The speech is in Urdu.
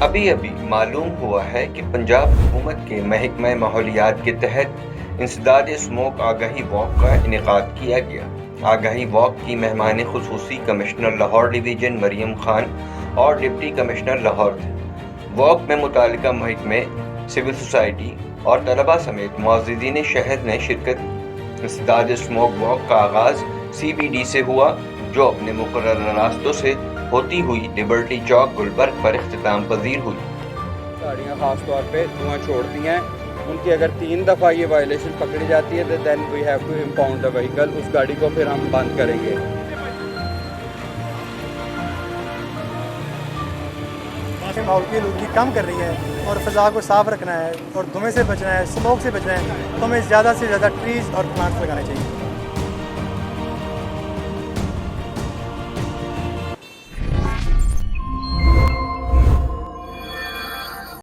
ابھی ابھی معلوم ہوا ہے کہ پنجاب حکومت کے محکمہ ماحولیات کے تحت انسداد اسموک آگاہی واک کا انعقاد کیا گیا۔ آگاہی واک کی مہمان خصوصی کمشنر لاہور ڈویژن مریم خان اور ڈپٹی کمشنر لاہور تھے۔ واک میں متعلقہ محکمے، سول سوسائٹی اور طلباء سمیت معززین شہر نے شرکت۔ انسداد اسموک واک کا آغاز CBD سے ہوا، جو اپنے مقررہ راستوں سے ہوتی ہوئی لبرٹی چوک گلبرگ پر اختتام پذیر ہوئی۔ گاڑیاں خاص طور پہ دھواں چھوڑتی ہیں، ان کی اگر 3 دفعہ یہ وائلیشن پکڑی جاتی ہے تو then we have to impound the vehicle, اس گاڑی کو پھر ہم بند کریں گے۔ ماحول کی آلودگی کم کر رہی ہے اور فضا کو صاف رکھنا ہے اور دھوئیں سے بچنا ہے، اسموک سے بچنا ہے، تو ہمیں زیادہ سے زیادہ ٹریز اور پلانٹس لگانے چاہیے۔